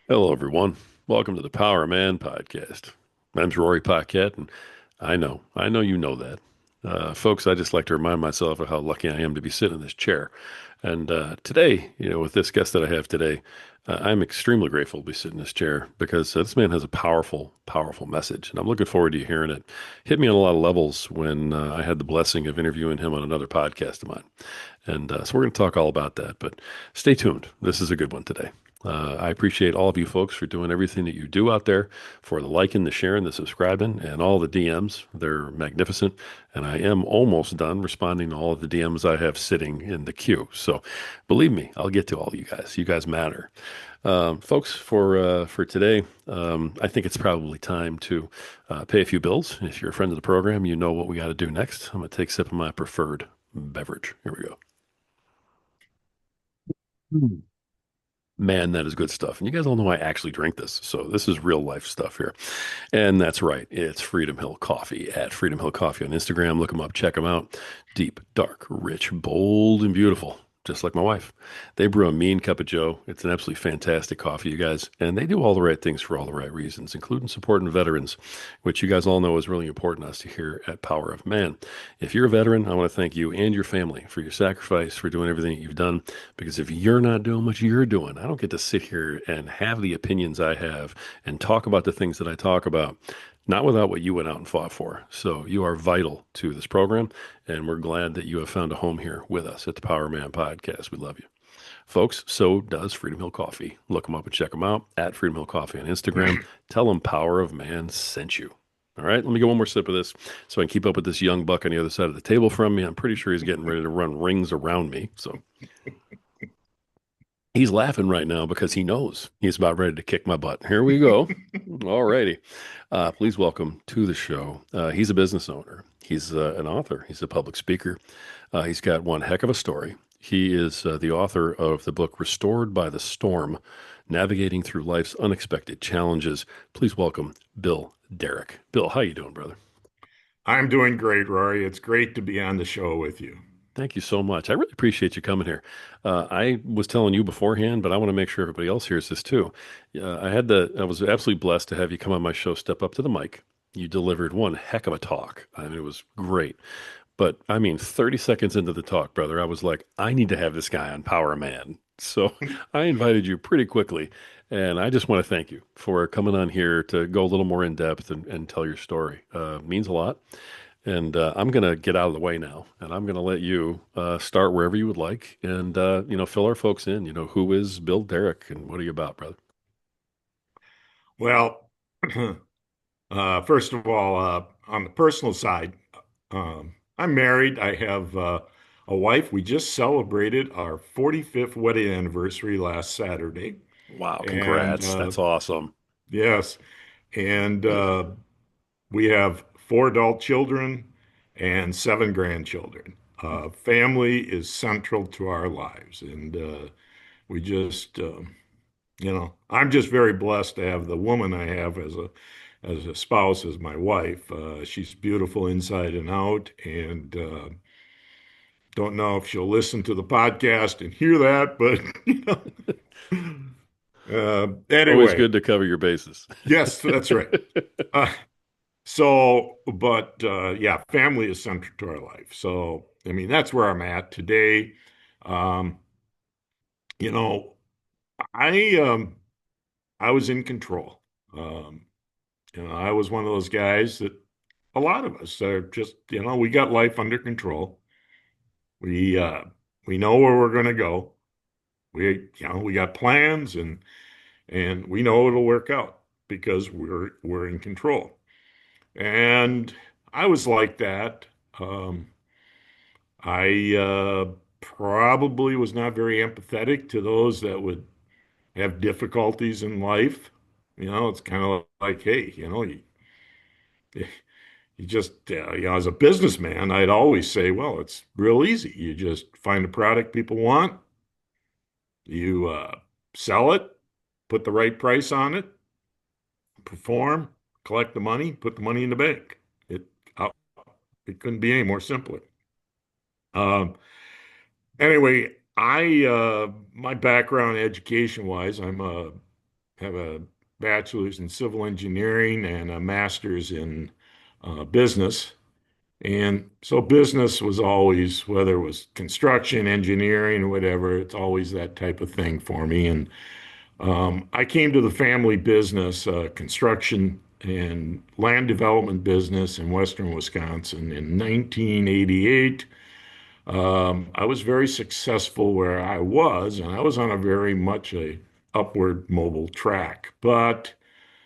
Hello, everyone. Welcome to the Power Man podcast. I'm Rory Paquette, and I know you know that. Folks, I just like to remind myself of how lucky I am to be sitting in this chair. And today, with this guest that I have today, I'm extremely grateful to be sitting in this chair because this man has a powerful, powerful message. And I'm looking forward to you hearing it. Hit me on a lot of levels when I had the blessing of interviewing him on another podcast of mine. And so we're going to talk all about that. But stay tuned. This is a good one today. I appreciate all of you folks for doing everything that you do out there, for the liking, the sharing, the subscribing, and all the DMs. They're magnificent. And I am almost done responding to all of the DMs I have sitting in the queue. So believe me, I'll get to all you guys. You guys matter. Folks, for today, I think it's probably time to pay a few bills. If you're a friend of the program, you know what we got to do next. I'm going to take a sip of my preferred beverage. Here we go. Mm. Man, that is good stuff. And you guys all know I actually drink this. So this is real life stuff here. And that's right. It's Freedom Hill Coffee at Freedom Hill Coffee on Instagram. Look them up, check them out. Deep, dark, rich, bold, and beautiful. Just like my wife. They brew a mean cup of Joe. It's an absolutely fantastic coffee, you guys. And they do all the right things for all the right reasons, including supporting veterans, which you guys all know is really important to us to hear at Power of Man. If you're a veteran, I want to thank you and your family for your sacrifice, for doing everything that you've done. Because if you're not doing what you're doing, I don't get to sit here and have the opinions I have and talk about the things that I talk about, not without what you went out and fought for. So you are vital to this program, and we're glad that you have found a home here with us at the Power Man Podcast. We love you. Folks, so does Freedom Hill Coffee. Look them up and check them out at Freedom Hill Coffee on Instagram. Tell them Power of Man sent you. All right, let me get one more sip of this so I can keep up with this young buck on the other side of the table from me. I'm pretty sure he's getting ready to run rings around me. So he's laughing right now because he knows he's about ready to kick my butt. Here we go. All righty. Please welcome to the show. He's a business owner. He's an author. He's a public speaker. He's got one heck of a story. He is the author of the book Restored by the Storm, Navigating Through Life's Unexpected Challenges. Please welcome Bill Derrick. Bill, how you doing, brother? I'm doing great, Rory. It's great to be on the show with you. Thank you so much. I really appreciate you coming here. I was telling you beforehand, but I want to make sure everybody else hears this too. I was absolutely blessed to have you come on my show, step up to the mic. You delivered one heck of a talk. I mean, it was great. But I mean, 30 seconds into the talk, brother, I was like, I need to have this guy on Power Man. So I invited you pretty quickly. And I just want to thank you for coming on here to go a little more in depth and tell your story. Means a lot. And I'm going to get out of the way now, and I'm going to let you start wherever you would like, and fill our folks in. Who is Bill Derrick, and what are you about, brother? Well, first of all, on the personal side, I'm married. I have a wife. We just celebrated our 45th wedding anniversary last Saturday. Wow, And congrats! That's awesome. yes, and we have four adult children and seven grandchildren. Family is central to our lives. And we just, I'm just very blessed to have the woman I have as a spouse, as my wife. She's beautiful inside and out, and don't know if she'll listen to the podcast and hear that, but Always anyway, good to cover your bases. yes, that's right. Uh, yeah, family is central to our life. So, I mean, that's where I'm at today. Um, you know, I um, I was in control. Um, I was one of those guys that a lot of us are just, we got life under control. We uh, we know where we're going to go. We got plans and we know it'll work out because we're in control. And I was like that. Um, I probably was not very empathetic to those that would have difficulties in life. It's kind of like, hey, you just, as a businessman, I'd always say, well, it's real easy. You just find a product people want, you sell it, put the right price on it, perform, collect the money, put the money in the bank. Uh, it couldn't be any more simpler. Um, anyway, my background education wise, I'm a have a bachelor's in civil engineering and a master's in business. And so business was always, whether it was construction, engineering, or whatever, it's always that type of thing for me. And I came to the family business, construction and land development business in Western Wisconsin in 1988. I was very successful where I was, and I was on a very much a upward mobile track. But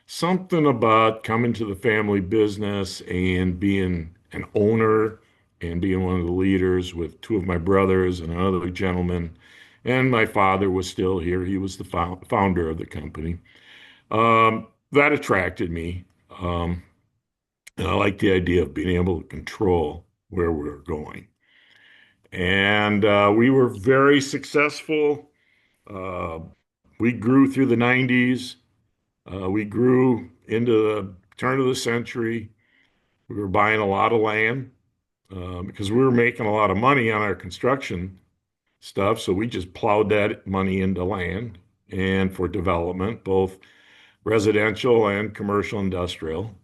something about coming to the family business and being an owner and being one of the leaders with two of my brothers and another gentleman, and my father was still here. He was the founder of the company. That attracted me. And I liked the idea of being able to control where we were going. And we were very successful. Uh, we grew through the 90s. We grew into the turn of the century. We were buying a lot of land because we were making a lot of money on our construction stuff. So we just plowed that money into land and for development, both residential and commercial industrial.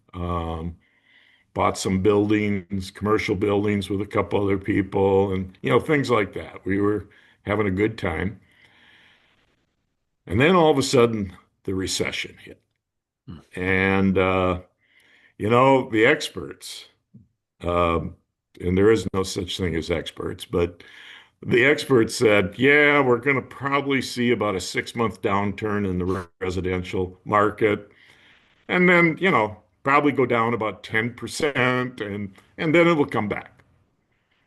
Bought some buildings, commercial buildings with a couple other people, and things like that. We were having a good time. And then all of a sudden, the recession hit. Hmm. And the experts, um, and there is no such thing as experts, but the experts said, yeah, we're going to probably see about a 6 month downturn in the residential market. And then, probably go down about 10% and then it will come back.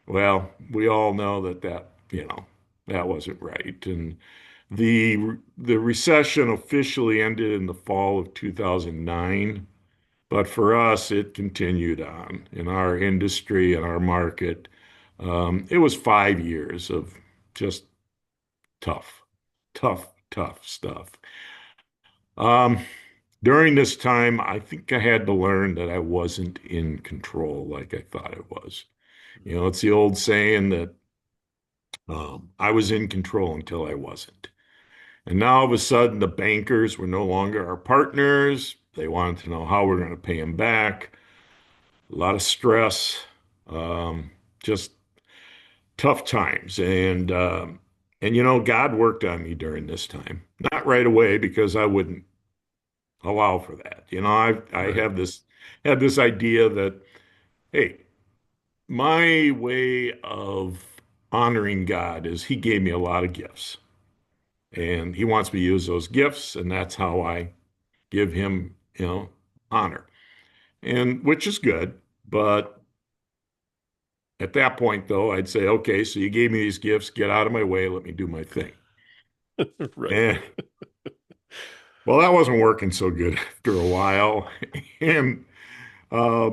Well, we all know that wasn't right. And the recession officially ended in the fall of 2009. But for us, it continued on in our industry and our market. It was 5 years of just tough, tough stuff. Um, During this time, I think I had to learn that I wasn't in control like I thought I was. It's the old saying that I was in control until I wasn't. And now all of a sudden, the bankers were no longer our partners. They wanted to know how we're going to pay them back. A lot of stress, just tough times. And God worked on me during this time. Not right away because I wouldn't allow for that. I Right. have this had this idea that, hey, my way of honoring God is He gave me a lot of gifts, and He wants me to use those gifts, and that's how I give Him, honor, and which is good. But at that point, though, I'd say, okay, so you gave me these gifts, get out of my way, let me do my thing. Right. And well, that wasn't working so good after a while. And uh,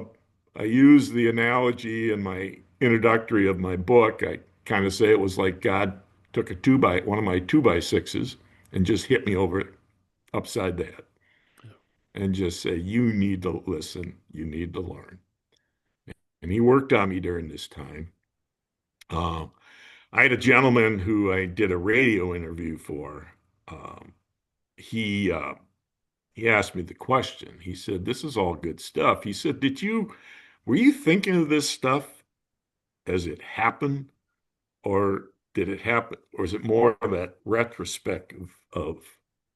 I use the analogy in my introductory of my book. I kind of say it was like God took one of my 2x6s and just hit me over it upside the head and just say, you need to listen, you need to learn. And He worked on me during this time. Uh, I had a gentleman who I did a radio interview for. Um, he he asked me the question. He said, "This is all good stuff." He said, were you thinking of this stuff as it happened, or did it happen, or is it more of that retrospective of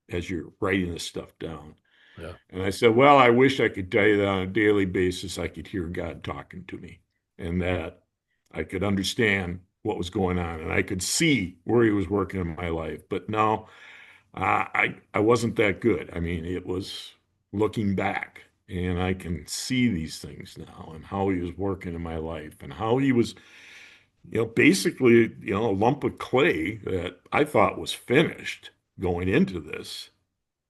as you're writing this stuff down?" Yeah. And I said, "Well, I wish I could tell you that on a daily basis I could hear God talking to me and that I could understand what was going on and I could see where He was working in my life. But no, I wasn't that good. I mean, it was looking back, and I can see these things now and how He was working in my life and how He was, basically, a lump of clay that I thought was finished going into this.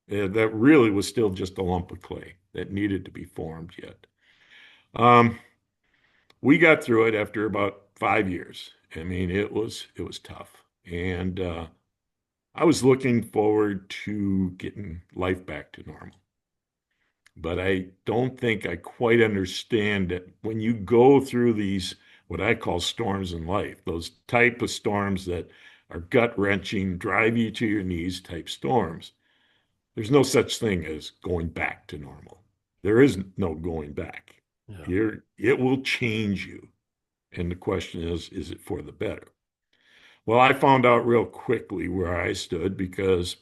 That really was still just a lump of clay that needed to be formed yet. Um, we got through it after about 5 years. I mean, it was tough, and I was looking forward to getting life back to normal. But I don't think I quite understand that when you go through these, what I call storms in life, those type of storms that are gut wrenching, drive you to your knees type storms, There's no such thing as going back to normal. There is no going back. Yeah. It will change you. And the question is it for the better? Well, I found out real quickly where I stood because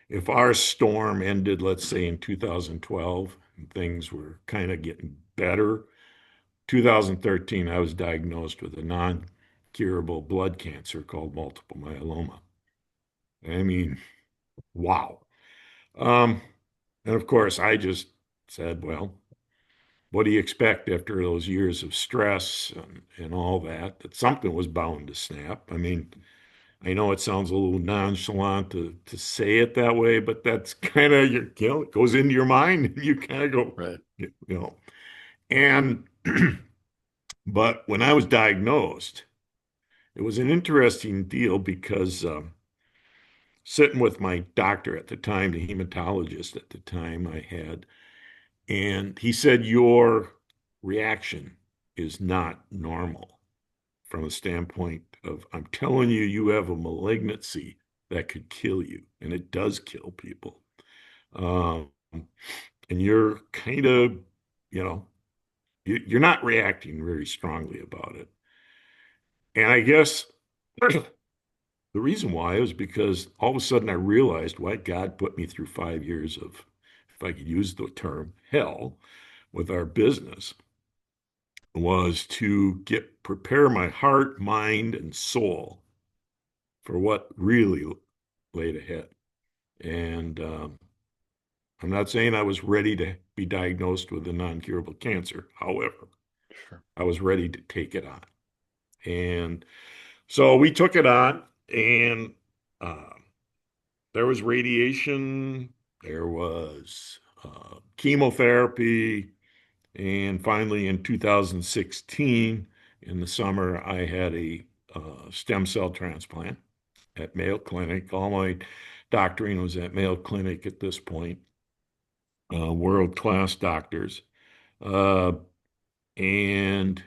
if our storm ended, let's say in 2012, and things were kind of getting better, 2013, I was diagnosed with a non-curable blood cancer called multiple myeloma. I mean, wow. Um, and of course, I just said, well, what do you expect after those years of stress and all that? That something was bound to snap. I mean, I know it sounds a little nonchalant to say it that way, but that's kind of it goes into your mind and you kind of go, Right. you know. And but when I was diagnosed, it was an interesting deal because sitting with my doctor at the time, the hematologist at the time I had, and he said, your reaction is not normal from a standpoint of, I'm telling you, you have a malignancy that could kill you, and it does kill people. Um, and you're kind of, you know, you're not reacting very strongly about it. And I guess the reason why is because all of a sudden I realized why God put me through 5 years of, if I could use the term, hell with our business was to get prepare my heart, mind, and soul for what really laid ahead. And I'm not saying I was ready to be diagnosed with a non-curable cancer. However, Sure. I was ready to take it on. And so we took it on, and uh, there was radiation, there was chemotherapy, and finally in 2016, in the summer, I had a stem cell transplant at Mayo Clinic. All my doctoring was at Mayo Clinic at this point, world-class doctors. Uh, and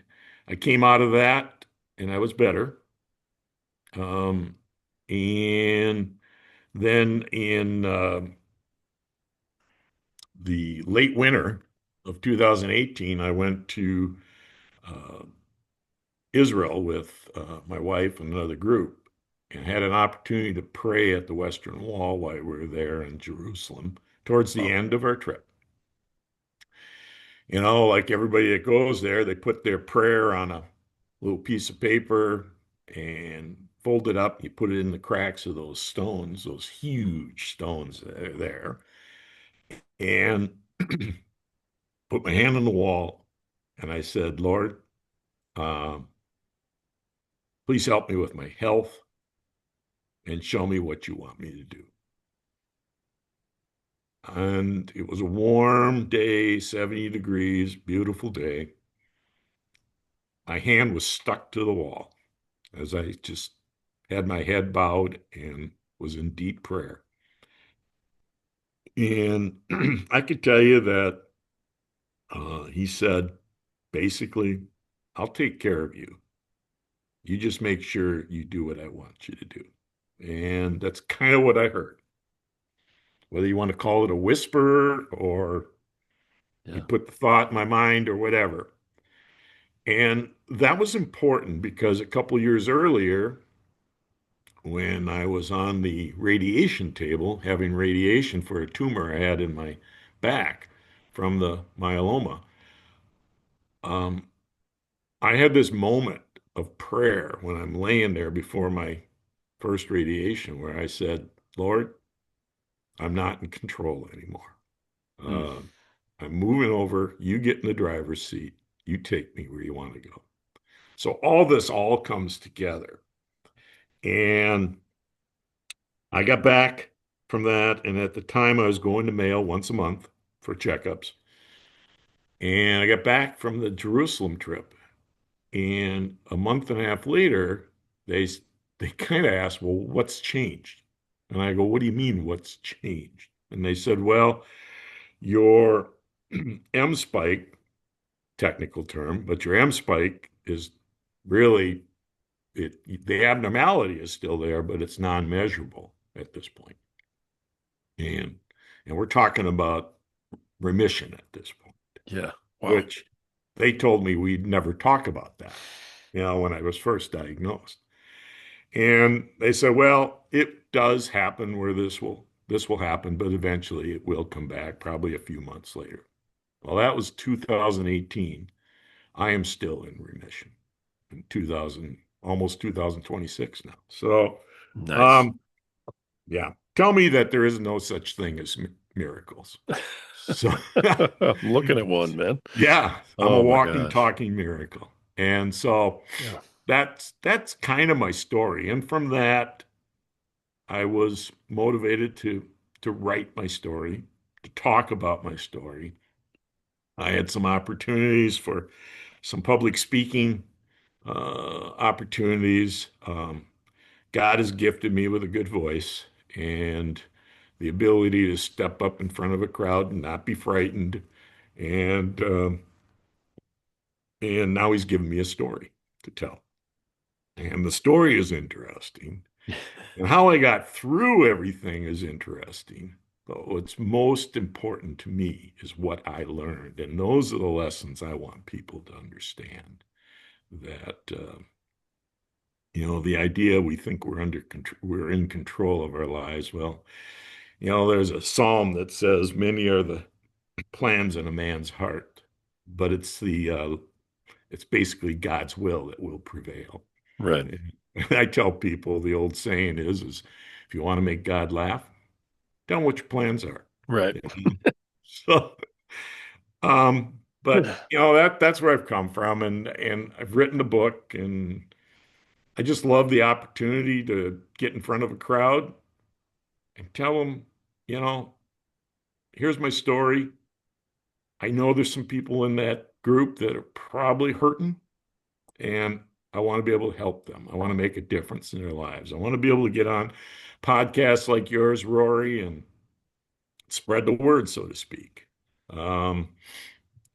I came out of that and I was better. Um, and then in the late winter of 2018, I went to uh, Israel with my wife and another group and had an opportunity to pray at the Western Wall while we were there in Jerusalem towards the Wow. end of our trip. You know, like everybody that goes there, they put their prayer on a little piece of paper and fold it up. You put it in the cracks of those stones, those huge stones that are there, and put my hand on the wall. And I said, Lord, um, please help me with my health and show me what you want me to do. And it was a warm day, 70 degrees, beautiful day. My hand was stuck to the wall as I just had my head bowed and was in deep prayer. And I could tell you that he said, basically, I'll take care of you. You just make sure you do what I want you to do. And that's kind of what I heard. Whether you want to call it a whisper or he Yeah. put the thought in my mind or whatever. And that was important because a couple years earlier, when I was on the radiation table having radiation for a tumor I had in my back from the myeloma, um, I had this moment of prayer when I'm laying there before my first radiation where I said, Lord, I'm not in control anymore. Mm. Uh, I'm moving over. You get in the driver's seat. You take me where you want to go. So all this all comes together. And I got back from that. And at the time, I was going to Mayo once a month for checkups. And I got back from the Jerusalem trip. And a month and a half later, they they kind of asked, well, what's changed? And I go, what do you mean, what's changed? And they said, well, your M spike, technical term, but your M spike is really the abnormality is still there, but it's non-measurable at this point. And and we're talking about remission at this point, Yeah. Wow. which they told me we'd never talk about that, when I was first diagnosed. And they said, well, it does happen where this will happen, but eventually it will come back, probably a few months later. Well, that was 2018. I am still in remission in 2000, almost 2026 now. So, Nice. um, yeah, tell me that there is no such thing as miracles. So, I'm looking at one, man. yeah, I'm a Oh my walking, gosh. talking miracle. And so Yeah. that's kind of my story. And from that, I was motivated to write my story, to talk about my story. I had some opportunities for some public speaking opportunities. God has gifted me with a good voice and the ability to step up in front of a crowd and not be frightened. And and now He's given me a story to tell. And the story is interesting. And how I got through everything is interesting. But what's most important to me is what I learned. And those are the lessons I want people to understand. That, the idea we think we're under control, we're in control of our lives. Well, there's a psalm that says, "Many are the plans in a man's heart, but it's basically God's will that will prevail." Right. And I tell people the old saying is if you want to make God laugh, tell him what your plans are. Right. You know? So, but that's where I've come from, and I've written a book, and I just love the opportunity to get in front of a crowd and tell them, you know, here's my story. I know there's some people in that group that are probably hurting, and I want to be able to help them. I want to make a difference in their lives. I want to be able to get on podcasts like yours, Rory, and spread the word, so to speak. Um,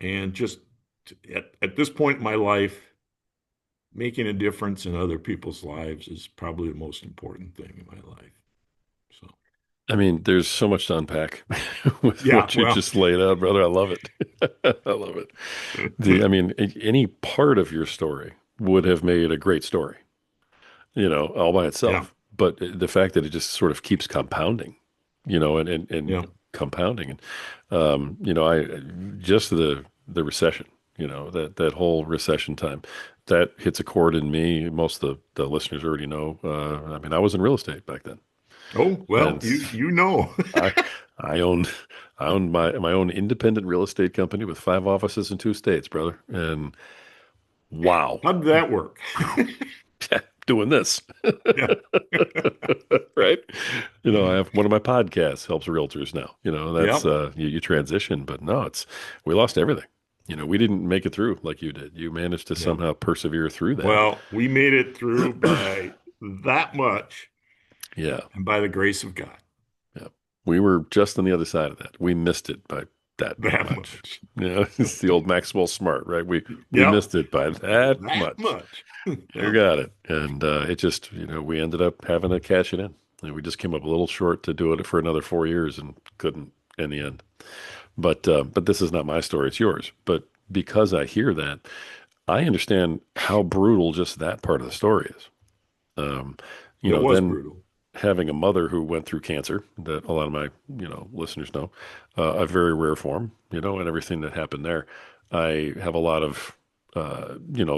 and just at this point in my life, making a difference in other people's lives is probably the most important thing in my life. So, I mean, there's so much to unpack with yeah, what you well, just laid out, brother. I love it. I love it. I mean, any part of your story would have made a great story, all by yeah, itself. But the fact that it just sort of keeps compounding, and yeah, compounding, and I just the recession, that whole recession time, that hits a chord in me. Most of the listeners already know. I mean, I was in real estate back then, oh, well, and you know. I I owned I owned my own independent real estate company with 5 offices in 2 states, brother. And wow, How did that work? doing this. Yeah, Right? I have one of my podcasts helps realtors now. That's yeah, you transition, but no, we lost everything. We didn't make it through like you did. You managed to yeah. somehow persevere through that. Well, we made it through by that much Yeah. and by the grace of God, Yeah. We were just on the other side of that. We missed it by that that much. much. It's the old Maxwell Smart, right? We Yep, missed it by that that much. much. You Yep, got it. And it just, we ended up having to cash it in. And we just came up a little short to do it for another 4 years and couldn't in the end. But this is not my story, it's yours. But because I hear that, I understand how brutal just that part of the story is. Um, it was then brutal. having a mother who went through cancer that a lot of my, listeners know, a very rare form, and everything that happened there. I have a lot of,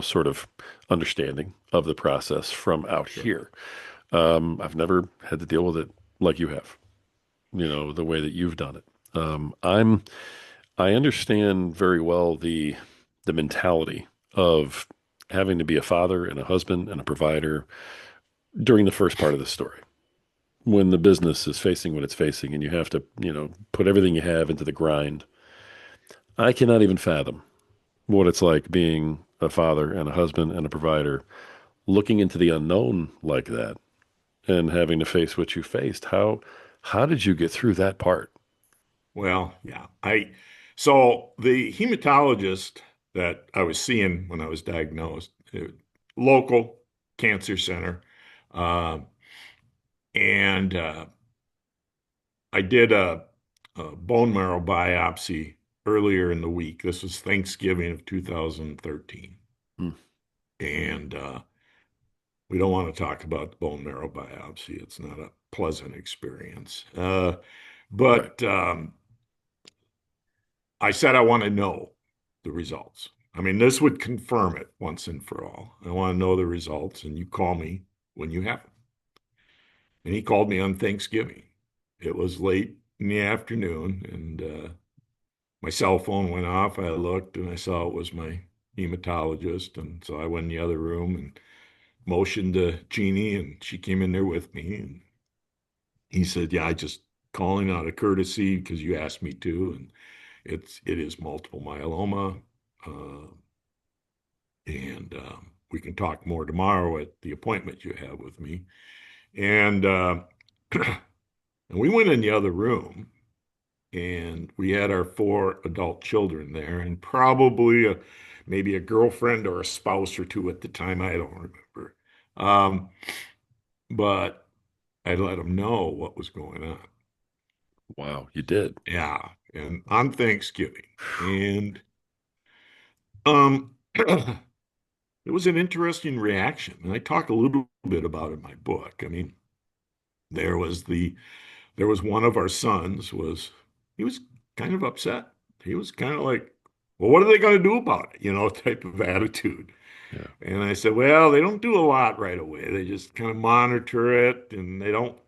sort of understanding of the process from out Sure. here. I've never had to deal with it like you have, the way that you've done it. I understand very well the mentality of having to be a father and a husband and a provider during the first part of the story when the business is facing what it's facing and you have to, put everything you have into the grind. I cannot even fathom what it's like being a father and a husband and a provider looking into the unknown like that and having to face what you faced. How did you get through that part? Well, yeah. So the hematologist that I was seeing when I was diagnosed, local cancer center, uh, and I did a bone marrow biopsy earlier in the week. This was Thanksgiving of 2013. Mm, And we don't want to talk about the bone marrow biopsy. It's not a pleasant experience. right. But I said I want to know the results. I mean, this would confirm it once and for all. I want to know the results, and you call me when you have them. And he called me on Thanksgiving. It was late in the afternoon, and my cell phone went off. I looked and I saw it was my hematologist. And so I went in the other room and motioned to Jeannie, and she came in there with me. And he said, "Yeah, I just calling out of courtesy because you asked me to. And it is multiple myeloma. Uh, and we can talk more tomorrow at the appointment you have with me." And and we went in the other room, and we had our four adult children there, and probably maybe a girlfriend or a spouse or two at the time. I don't remember. Um, but I let them know what was going on. Wow, you did. Yeah, and on Thanksgiving, and um, it was an interesting reaction, and I talk a little bit about it in my book. I mean, there was the there was one of our sons was he was kind of upset. He was kind of like, well, what are they going to do about it? Type of attitude. Yeah, And I said, well, they don't do a lot right away. They just kind of monitor it, and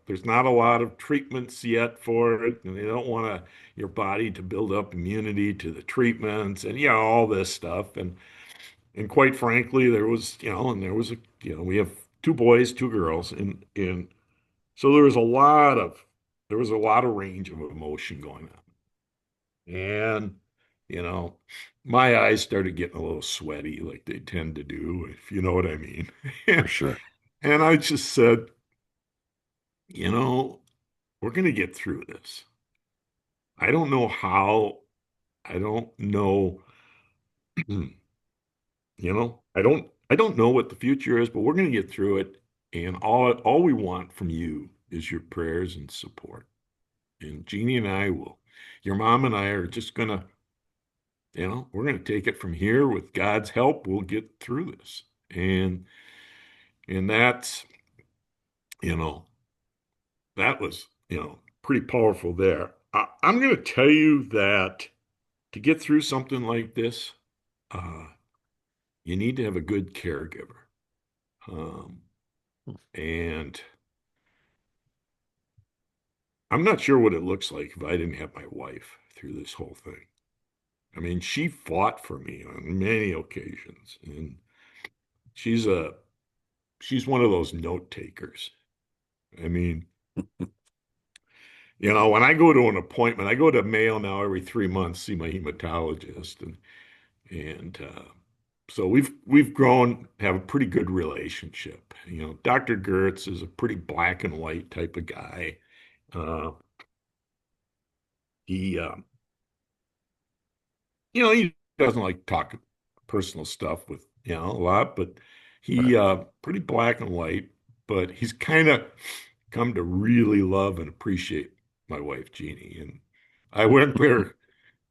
there's not a lot of treatments yet for it, and they don't want your body to build up immunity to the treatments and, all this stuff. And quite frankly, we have two boys, two girls, and so there was a lot of range of emotion going on. And, you know, my eyes started getting a little sweaty like they tend to do, if you know what I mean. for sure. And I just said, you know, we're going to get through this. I don't know how, I don't know, I don't know what the future is, but we're going to get through it. And all we want from you is your prayers and support. And Jeannie and your mom and I are just gonna, we're gonna take it from here with God's help. We'll get through this. And that's, you know, that was, pretty powerful there. I'm gonna tell you that to get through something like this, uh, you need to have a good caregiver. Um, and I'm not sure what it looks like if I didn't have my wife through this whole thing. I mean, she fought for me on many occasions, and she's a she's one of those note takers. I mean, when I go to an appointment, I go to Mayo now every 3 months, see my hematologist, and so we've grown, have a pretty good relationship. Dr. Gertz is a pretty black and white type of guy. Uh, he he doesn't like talk personal stuff with, a lot, but Right. he pretty black and white, but he's kind of come to really love and appreciate my wife, Jeannie. And I went there,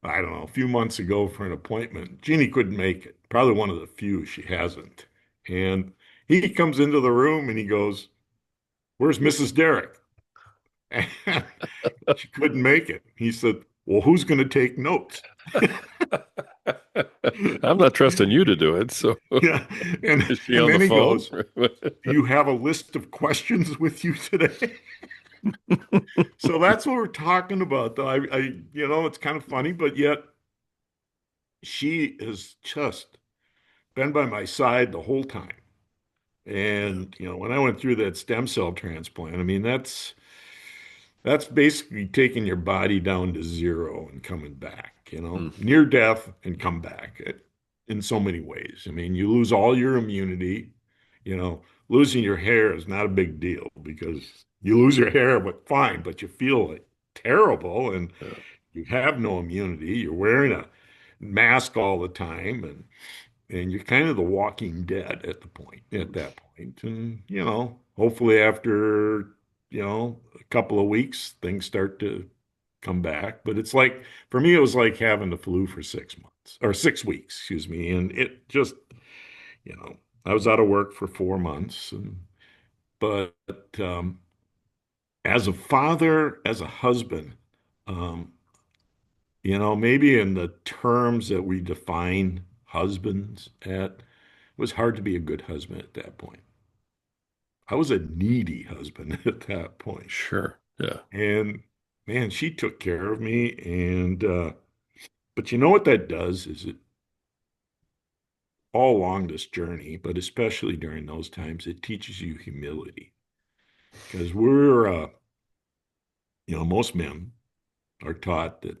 I don't know, a few months ago for an appointment. Jeannie couldn't make it, probably one of the few she hasn't. And he comes into the room and he goes, "Where's Mrs. Derrick?" And she couldn't make it. He said, "Well, who's going to take notes?" I'm not trusting you to do it. So Yeah. And is she and on the then he phone? goes, "Do you have a list of questions with you today?" So that's what we're talking about, though. It's kind of funny, but yet she has just been by my side the whole time. Yeah. And, when I went through that stem cell transplant, I mean, that's basically taking your body down to zero and coming back, Mm, near death and come back in so many ways. I mean, you lose all your immunity. Losing your hair is not a big deal because you lose your hair, but fine, but you feel like terrible and yeah. you have no immunity. You're wearing a mask all the time, and you're kind of the walking dead at that point. And hopefully after, a couple of weeks, things start to come back. But it's like, for me, it was like having the flu for 6 months or 6 weeks, excuse me. And it just, you know, I was out of work for 4 months. But as a father, as a husband, um, maybe in the terms that we define husbands at, it was hard to be a good husband at that point. I was a needy husband at that point. Sure. Yeah. And man, she took care of me. But you know what that does is it all along this journey, but especially during those times, it teaches you humility because most men are taught that,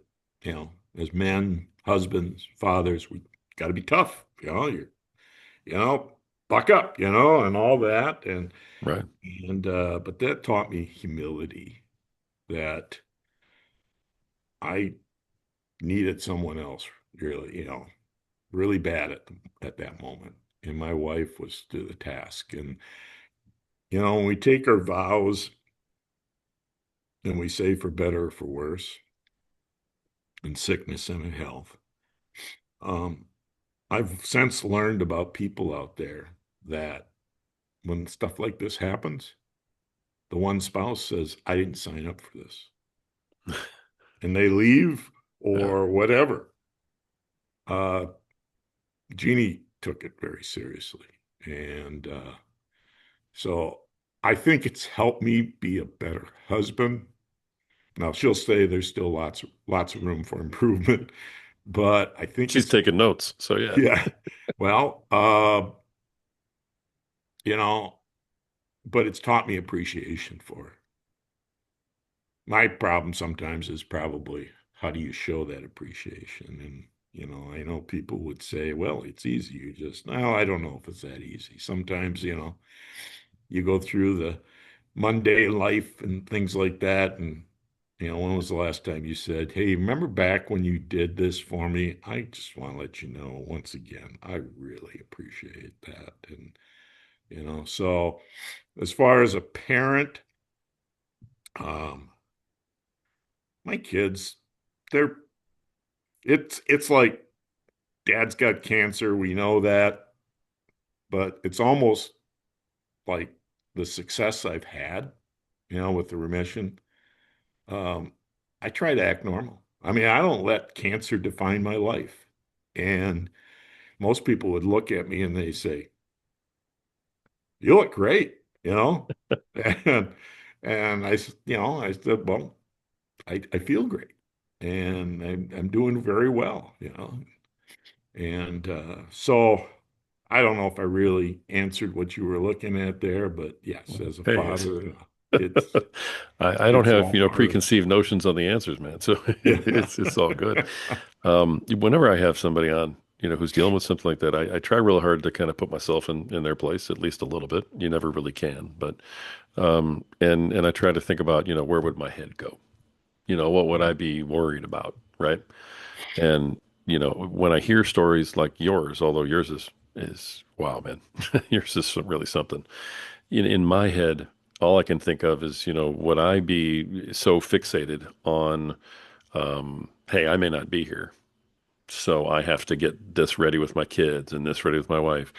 as men, husbands, fathers, we got to be tough. You know, buck up, and all that. Right. But that taught me humility that I needed someone else really, really bad at that moment. And my wife was to the task. And, when we take our vows and we say for better or for worse, in sickness and in health, um, I've since learned about people out there that when stuff like this happens, the one spouse says, I didn't sign up for this. And they leave Yeah. or whatever. Uh, Jeannie took it very seriously. And so I think it's helped me be a better husband. Now she'll say there's still lots of room for improvement, but I think She's it's taking notes. So yeah. yeah. Well, you know, but it's taught me appreciation for it. My problem sometimes is probably how do you show that appreciation? And I know people would say, well, it's easy. You just, no, I don't know if it's that easy. Sometimes, you go through the mundane life and things like that. And, when was the last time you said, hey, remember back when you did this for me? I just want to let you know once again, I really appreciate that. And, so as far as a parent, um, my kids, they're, it's like dad's got cancer. We know that, but it's almost like the success I've had, with the remission. um, I try to act normal. I mean, I don't let cancer define my life. And most people would look at me and they say, "You look great," and I said, "Well, I feel great, and I'm doing very well, And so I don't know if I really answered what you were looking at there, but yes, as a Hey, it's father, it's I don't it's have, all part of preconceived notions on the answers, man. So yeah. it's all good. Whenever I have somebody on, who's dealing with something like that, I try real hard to kind of put myself in their place, at least a little bit. You never really can, but and I try to think about, where would my head go? What would I be worried about, right? And when I hear stories like yours, although yours is wow, man, yours is really something. In my head, all I can think of is, would I be so fixated on, hey, I may not be here, so I have to get this ready with my kids and this ready with my wife,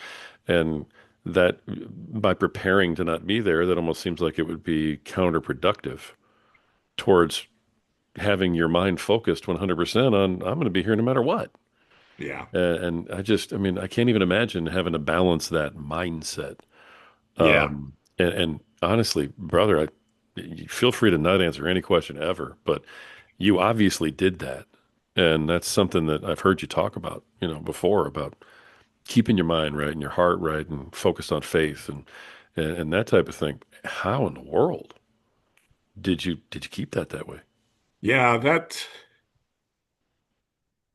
and that by preparing to not be there, that almost seems like it would be counterproductive towards having your mind focused 100% on I'm going to be here no matter what. Yeah. And I mean, I can't even imagine having to balance that mindset. Yeah. And honestly, brother, you feel free to not answer any question ever, but you obviously did that. And that's something that I've heard you talk about, before about keeping your mind right and your heart right and focused on faith and that type of thing. How in the world did you keep that way? Yeah,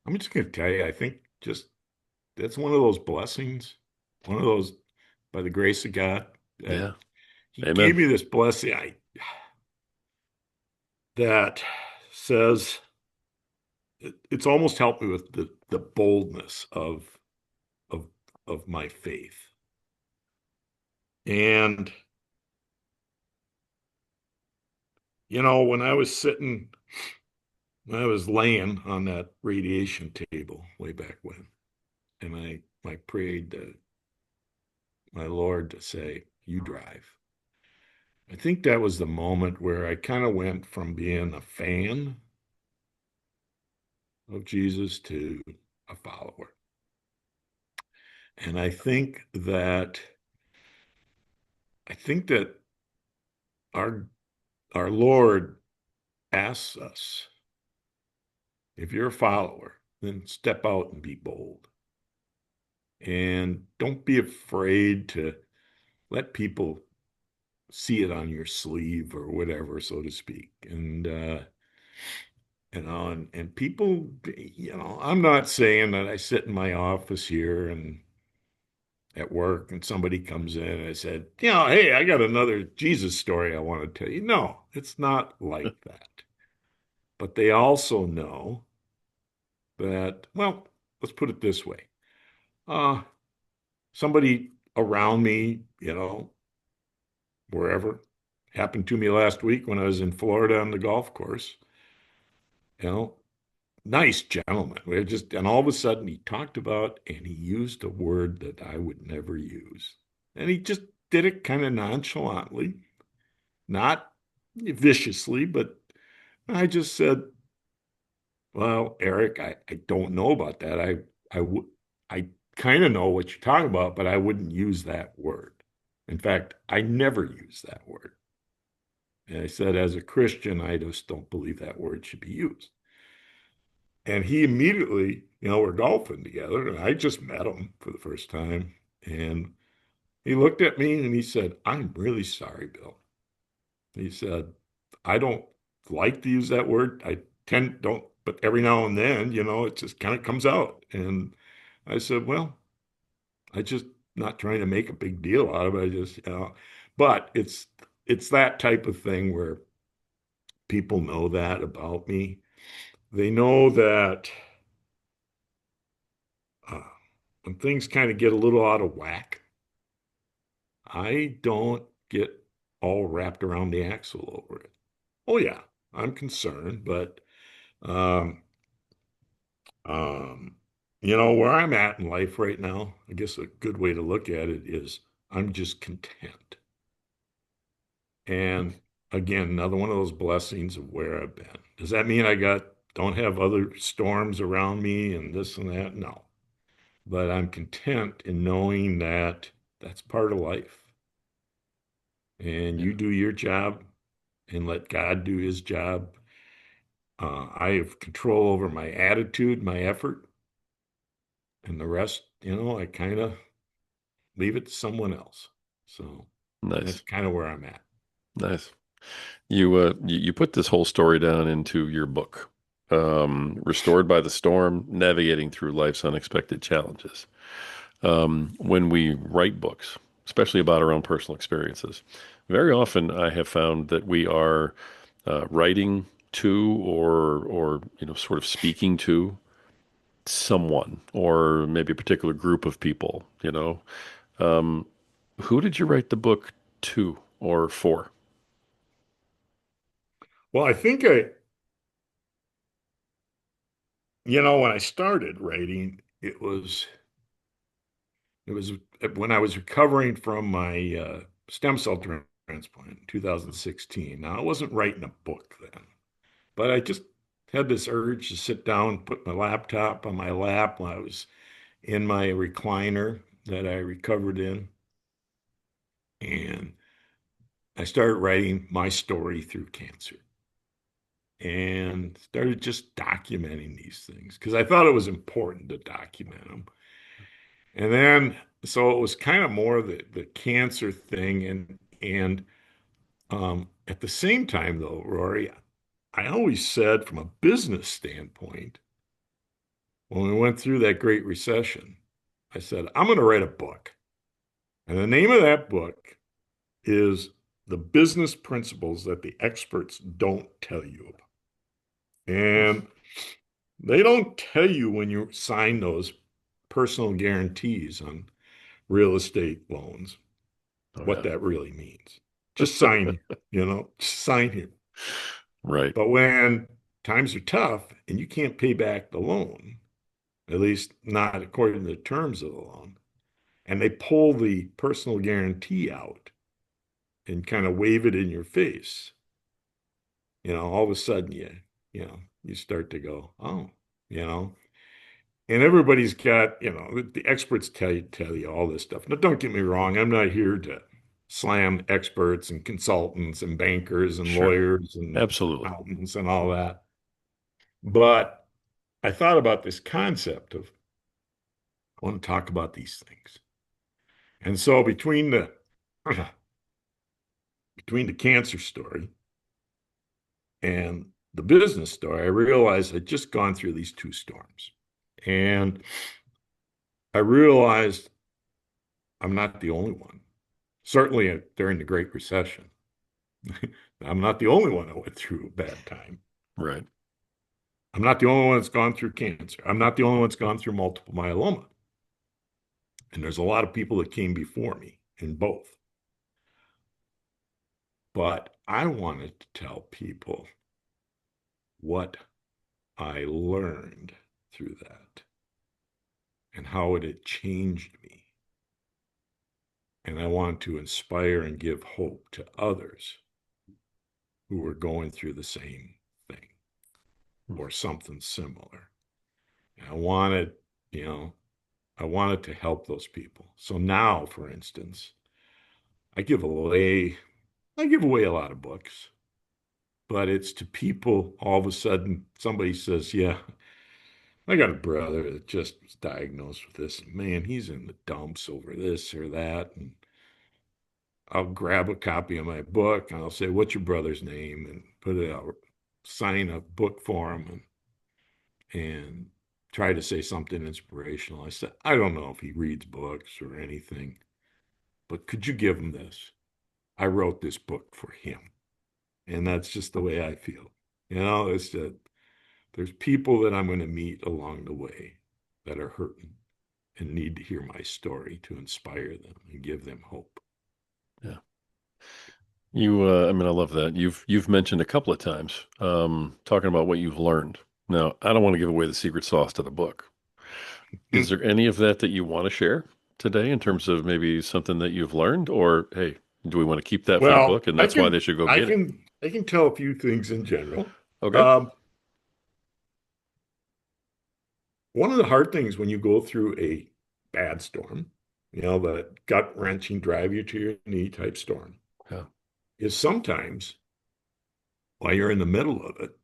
I'm just gonna tell you, I think just that's one of those blessings, one of those by the grace of God that Yeah. He gave Amen. me this blessing that says it's almost helped me with the boldness of of my faith. And when I was laying on that radiation table way back when, and I prayed to my Lord to say, "You drive." I think that was the moment where I kind of went from being a fan of Jesus to a follower. And I think that our our Lord asks us, if you're a follower, then step out and be bold. And don't be afraid to let people see it on your sleeve or whatever, so to speak. And people, I'm not saying that I sit in my office here and at work and somebody comes in and I said, hey, I got another Jesus story I want to tell you. No, it's not like that. But they also know that, well, let's put it this way. Uh, Somebody around me, wherever, happened to me last week when I was in Florida on the golf course, you know, nice gentleman. And all of a sudden he talked about and he used a word that I would never use. And he just did it kind of nonchalantly, not viciously, but I just said, well, Eric, I don't know about that. I would, I kind of know what you're talking about, but I wouldn't use that word. In fact, I never use that word. And I said, as a Christian, I just don't believe that word should be used. And he immediately, we're golfing together, and I just met him for the first time. And he looked at me and he said, I'm really sorry, Bill. He said, I don't like to use that word. I tend don't, but every now and then, it just kind of comes out. And I said, well, I just not trying to make a big deal out of it. I just, but it's that type of thing where people know that about me. They know that uh, when things kind of get a little out of whack, I don't get all wrapped around the axle over it. Oh yeah, I'm concerned, but um, um, where I'm at in life right now, I guess a good way to look at it is I'm just content. And again, another one of those blessings of where I've been. Does that mean don't have other storms around me and this and that? No. But I'm content in knowing that that's part of life. And Yeah, you do your job and let God do his job. I have control over my attitude, my effort, and the rest, I kind of leave it to someone else. So that's nice, kind of where I'm at. nice. You put this whole story down into your book, Restored by the Storm: Navigating Through Life's Unexpected Challenges. When we write books, especially about our own personal experiences, very often I have found that we are writing to or sort of speaking to someone or maybe a particular group of people. Um, who did you write the book to or for? Well, I think when I started writing, it was when I was recovering from my stem cell transplant in 2016. Now, I wasn't writing a book then, but I just had this urge to sit down, put my laptop on my lap while I was in my recliner that I recovered in, and I started writing my story through cancer and started just documenting these things because I thought it was important to document them. And then, so it was kind of more the cancer thing, and at the same time, though, Rory, I always said from a business standpoint, when we went through that Great Recession, I said, I'm going to write a book. And the name of that book is The Business Principles That the Experts Don't Tell You About. And they don't tell you when you sign those personal guarantees on real estate loans Oh what yeah. that really means. Just sign, just sign here. Right. But when times are tough and you can't pay back the loan, at least not according to the terms of the loan, and they pull the personal guarantee out and kind of wave it in your face, all of a sudden you start to go, oh, you know, and everybody's got, the experts tell you all this stuff. Now, don't get me wrong, I'm not here to slam experts and consultants and bankers and Sure. lawyers and Absolutely. accountants and all that. But I thought about this concept of I want to talk about these things. And so between the cancer story and the business story, I realized I'd just gone through these two storms. And I realized I'm not the only one. Certainly during the Great Recession, I'm not the only one that went through a bad time. Right. I'm not the only one that's gone through cancer. I'm not the only one that's gone through multiple myeloma. And there's a lot of people that came before me in both. But I wanted to tell people what I learned through that and how it had changed me. And I wanted to inspire and give hope to others who were going through the same thing or something similar. And you know, I wanted to help those people. So now, for instance, I give away I give away a lot of books, but it's to people all of a sudden somebody says, "Yeah, I got a brother that just was diagnosed with this. Man, he's in the dumps over this or that." And I'll grab a copy of my book and I'll say, "What's your brother's name?" and put it out, sign a book for him and try to say something inspirational. I said, "I don't know if he reads books or anything, but could you give him this? I wrote this book for him." And that's just the way I feel. It's that there's people that I'm going to meet along the way that are hurting and need to hear my story to inspire them and give them hope. Yeah. I mean, I love that. You've mentioned a couple of times, talking about what you've learned. Now, I don't want to give away the secret sauce to the book. Is there any of that you want to share today in terms of maybe something that you've learned, or hey, do we want to keep that for the Well, book and I that's why can they should go I get it? can I can tell a few things in general. Okay. Um, One of the hard things when you go through a bad storm, the gut wrenching, drive you to your knee type storm, Yeah. is sometimes while you're in the middle of it,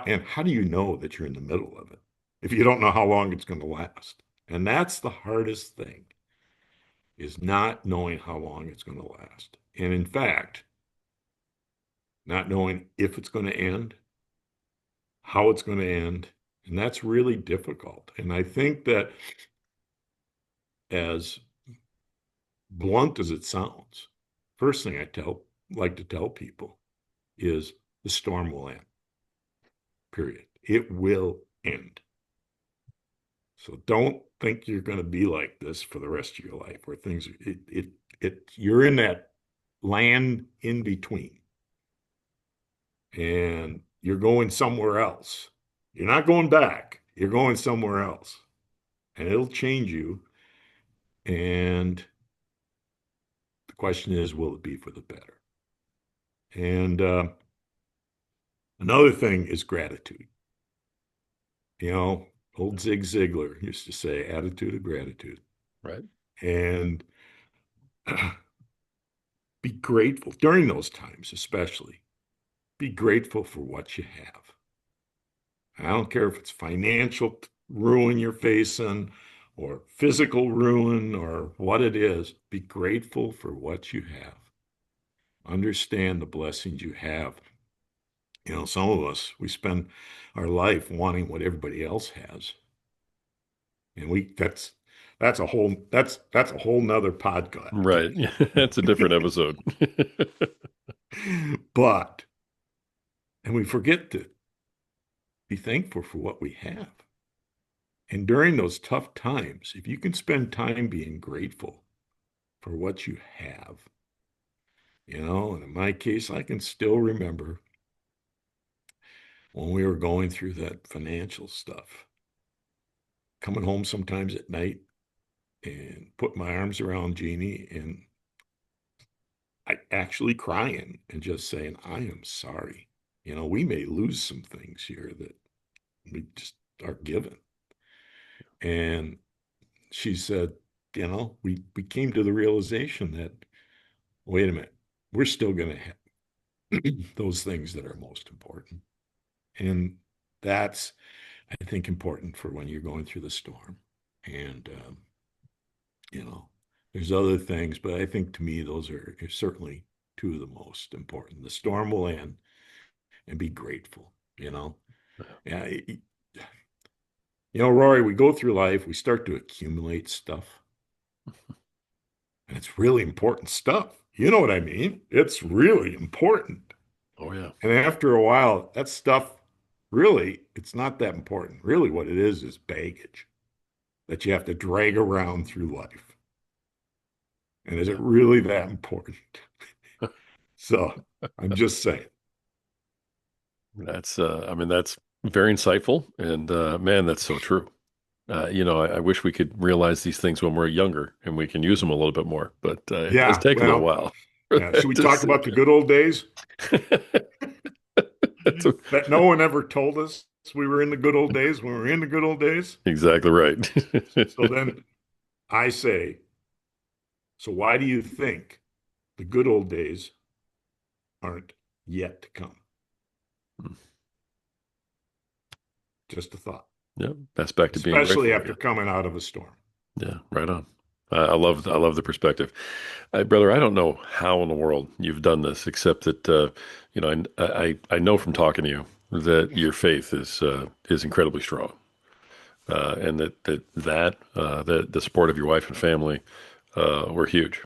and how do you know that you're in the middle of it if you don't know how long it's going to last? And that's the hardest thing, is not knowing how long it's going to last. And in fact, not knowing if it's going to end, how it's going to end. And that's really difficult. And I think that, as blunt as it sounds, first thing like to tell people is the storm will end, period. It will end. So don't think you're going to be like this for the rest of your life, where you're in that land in between and you're going somewhere else. You're not going back. You're going somewhere else, and it'll change you. And the question is, will it be for the better? And another thing is gratitude. You know, old Zig Ziglar used to say, attitude of gratitude. Right. And be grateful during those times, especially. Be grateful for what you have. I don't care if it's financial ruin you're facing or physical ruin or what it is. Be grateful for what you have. Understand the blessings you have. Some of us, we spend our life wanting what everybody else has. And that's a whole nother podcast. Right. That's a different episode. But, and we forget to be thankful for what we have. And during those tough times, if you can spend time being grateful for what you have, and in my case, I can still remember when we were going through that financial stuff, coming home sometimes at night and put my arms around Jeannie and I actually crying and just saying, I am sorry. We may lose some things here that we just are given. And she said, we came to the realization that, wait a minute, we're still going to have those things that are most important. And that's, I think, important for when you're going through the storm. And, you know, there's other things, but I think to me, those are certainly two of the most important. The storm will end and be grateful, you know? Yeah. Rory, we go through life, we start to accumulate stuff, and it's really important stuff. You know what I mean? It's really important. Oh yeah. And after a while, that stuff really, it's not that important. Really, what it is baggage that you have to drag around through life. And is it Yeah. really that important? So I'm just saying. I mean, that's very insightful, and man, that's so true. I wish we could realize these things when we're younger and we can use them a little bit more, but it does Yeah. take a little Well, while for yeah. Should that we to talk about sink the good old days in. That's that no one ever told us we were in the good old days when we were in the good old days? exactly right. So then I say, so why do you think the good old days aren't yet to come? Just a thought, Yeah, that's back to being especially grateful after again. coming out of a storm. Yeah, right on. I love the perspective. Brother, I don't know how in the world you've done this, except that I know from talking to you that your faith is incredibly strong, and that the support of your wife and family were huge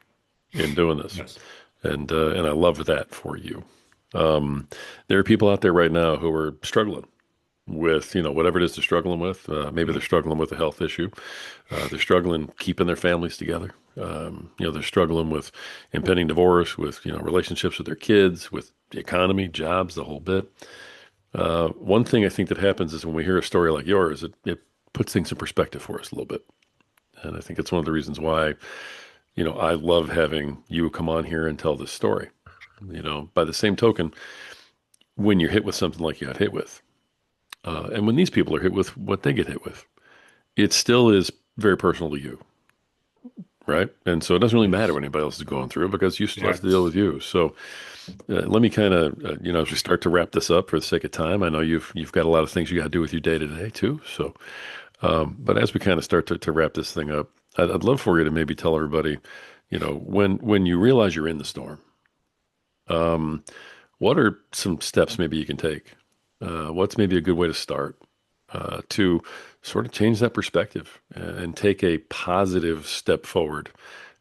in doing this, Yes. and I love that for you. There are people out there right now who are struggling with whatever it is they're struggling with. Maybe they're Mhm. struggling with a health issue. They're struggling keeping their families together. They're struggling with impending divorce, with relationships with their kids, with the economy, jobs, the whole bit. One thing I think that happens is when we hear a story like yours, it puts things in perspective for us a little bit. And I think it's one of the reasons why, I love having you come on here and tell this story. By the same token, when you're hit with something like you got hit with, and when these people are hit with what they get hit with, it still is very personal to you, right? And so it doesn't really matter Yes. what anybody else is going through because you still have to deal with Yes. you. So let me kind of, as we start to wrap this up for the sake of time, I know you've got a lot of things you got to do with your day to day too. So, but as we kind of start to wrap this thing up, I'd love for you to maybe tell everybody, when you realize you're in the storm, um, what are some steps maybe you can take? What's maybe a good way to start to sort of change that perspective and take a positive step forward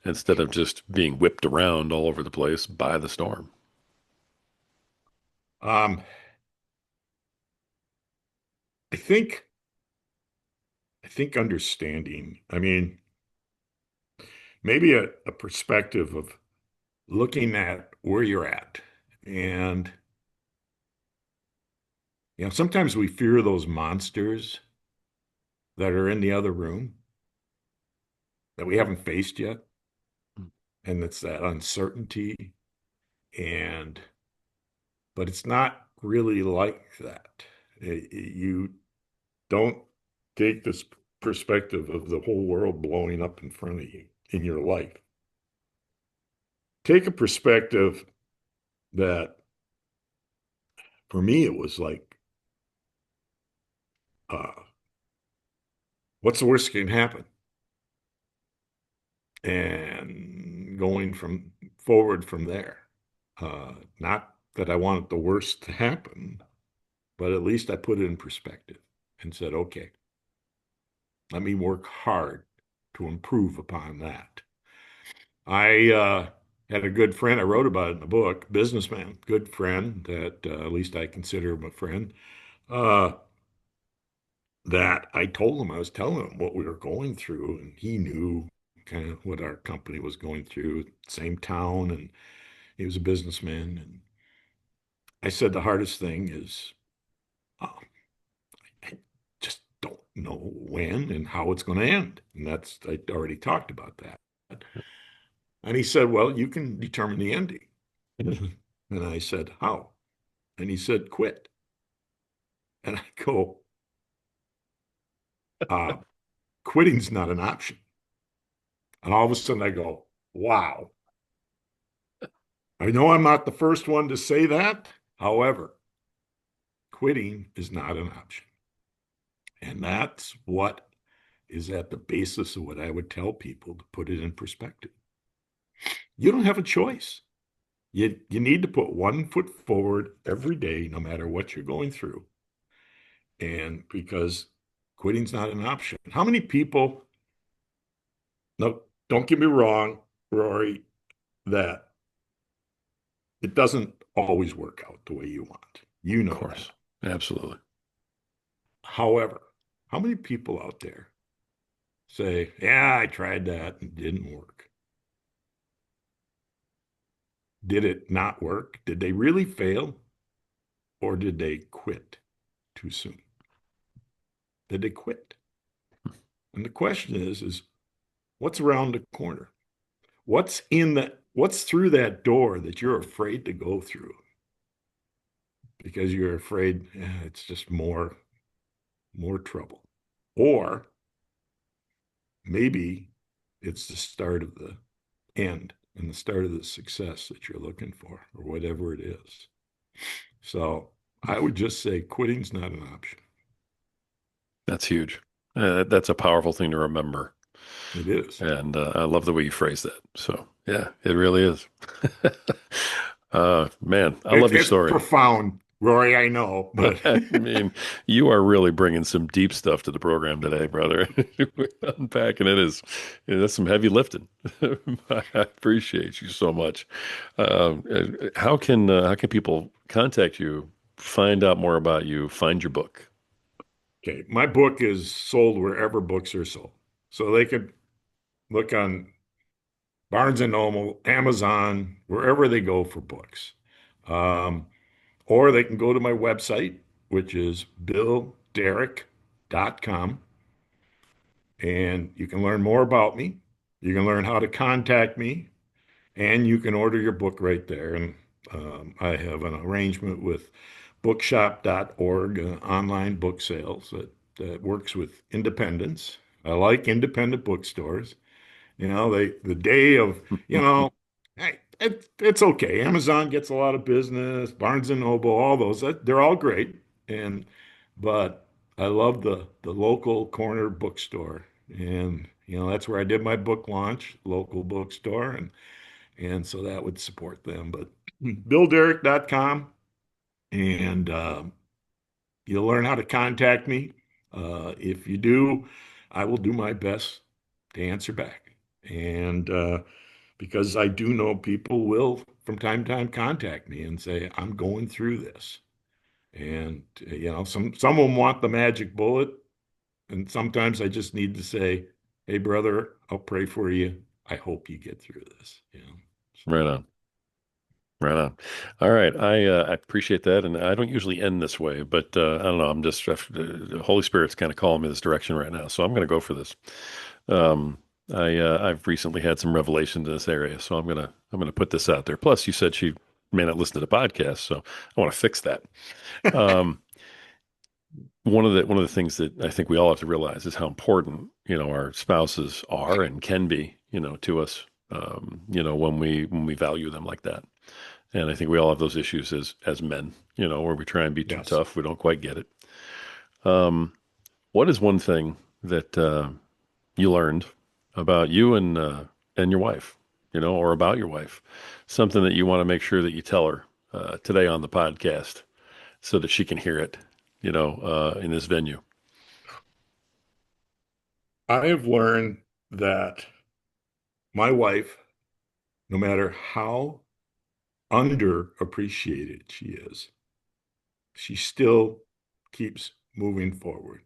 instead of just being whipped around all over the place by the storm? Um, I think understanding, I mean, maybe a perspective of looking at where you're at. And, sometimes we fear those monsters that are in the other room that we haven't faced yet. And it's that uncertainty. And, but it's not really like that. You don't take this perspective of the whole world blowing up in front of you in your life. Take a perspective that for me, it was like, uh, what's the worst that can happen? And going from forward from there. Not that I wanted the worst to happen, but at least I put it in perspective and said, okay, let me work hard to improve upon that. I had a good friend, I wrote about it in the book, businessman, good friend that at least I consider him a friend. Uh, that I told him, I was telling him what we were going through, and he knew kind of what our company was going through, same town, and he was a businessman. And I said, the hardest thing is Um, I just don't know when and how it's going to end. And that's, I already talked about that. And he said, well, you can determine the ending. And I said, how? And he said, quit. And I go, uh, quitting's not an option. And all of a sudden I go, wow. I know I'm not the first one to say that. However, quitting is not an option. And that's what is at the basis of what I would tell people to put it in perspective. You don't have a choice. You need to put one foot forward every day, no matter what you're going through. And because quitting's not an option. How many people, no, don't get me wrong, Rory, that it doesn't always work out the way you want. You Of know that. course. Absolutely. However, how many people out there say, yeah, I tried that and it didn't work? Did it not work? Did they really fail? Or did they quit too soon? Did they quit? And the question is what's around the corner? What's through that door that you're afraid to go through because you're afraid it's just more trouble. Or maybe it's the start of the end and the start of the success that you're looking for, or whatever it is. So I would just say quitting's not an option. That's huge. That's a powerful thing to remember. It is. And I love the way you phrase that. So, yeah, it really is. Man, I love your It's story. profound, Rory, I know, but I mean, you are really bringing some deep stuff to the program today, brother. Unpacking it is, that's some heavy lifting. I appreciate you so much. How can people contact you, find out more about you, find your book? okay, my book is sold wherever books are sold. So they could look on Barnes and Noble, Amazon, wherever they go for books. Um, or they can go to my website, which is billderrick.com, and you can learn more about me. You can learn how to contact me, and you can order your book right there. And I have an arrangement with bookshop.org, online book sales that works with independents. I like independent bookstores. The day of, hey, it's okay. Amazon gets a lot of business, Barnes and Noble, all those, they're all great. And, but I love the local corner bookstore. And, that's where I did my book launch, local bookstore. And so that would support them. But BillDerrick.com, and you'll learn how to contact me. If you do, I will do my best to answer back. And because I do know people will from time to time contact me and say, I'm going through this. And some of them want the magic bullet. And sometimes I just need to say, hey brother, I'll pray for you. I hope you get through this. So Right on. Right on. All right. I appreciate that. And I don't usually end this way, but I don't know. The Holy Spirit's kind of calling me this direction right now. So I'm going to go for this. Um, I've recently had some revelations in this area, so I'm gonna put this out there. Plus, you said she may not listen to the podcast, so I want to fix that. Um, one of the things that I think we all have to realize is how important, our spouses are and can be, to us, when we value them like that. And I think we all have those issues as men, where we try and be too yes. tough. We don't quite get it. Um, what is one thing that you learned about you and your wife, or about your wife, something that you want to make sure that you tell her today on the podcast so that she can hear it, in this venue. I have learned that my wife, no matter how underappreciated she is, she still keeps moving forward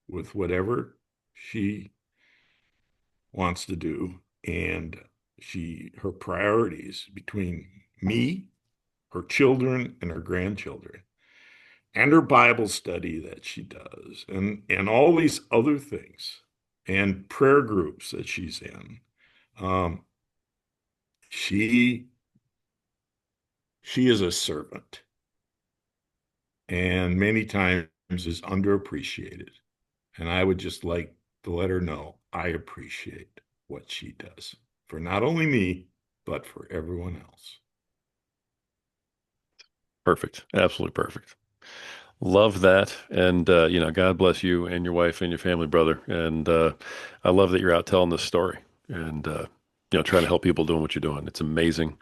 with whatever she wants to do. And her priorities between me, her children, and her grandchildren and her Bible study that she does, and all these other things, and prayer groups that she's in. Um, she she is a servant, and many times is underappreciated. And I would just like to let her know I appreciate what she does for not only me, but for everyone else. Perfect. Absolutely perfect. Love that. And, God bless you and your wife and your family, brother. And I love that you're out telling this story and, trying to help people doing what you're doing. It's amazing.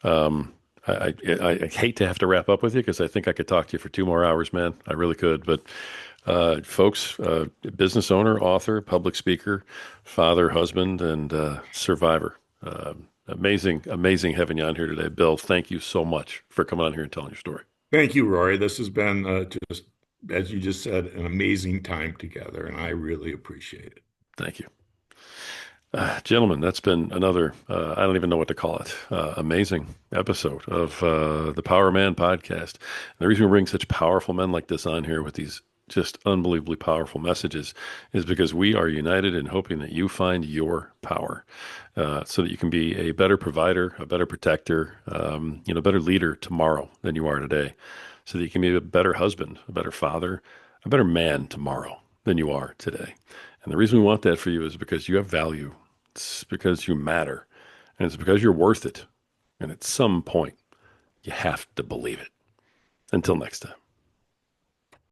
Um, I hate to have to wrap up with you because I think I could talk to you for 2 more hours, man. I really could. But folks, business owner, author, public speaker, father, husband, and survivor. Amazing, amazing having you on here today. Bill, thank you so much for coming on here and telling your story. Thank you, Rory. This has been just, as you just said, an amazing time together, and I really appreciate it. Thank you. Gentlemen, that's been another, I don't even know what to call it, amazing episode of the Power Man podcast. And the reason we bring such powerful men like this on here with these just unbelievably powerful messages is because we are united in hoping that you find your power so that you can be a better provider, a better protector, a better leader tomorrow than you are today, so that you can be a better husband, a better father, a better man tomorrow than you are today. And the reason we want that for you is because you have value. It's because you matter. And it's because you're worth it. And at some point, you have to believe it. Until next time.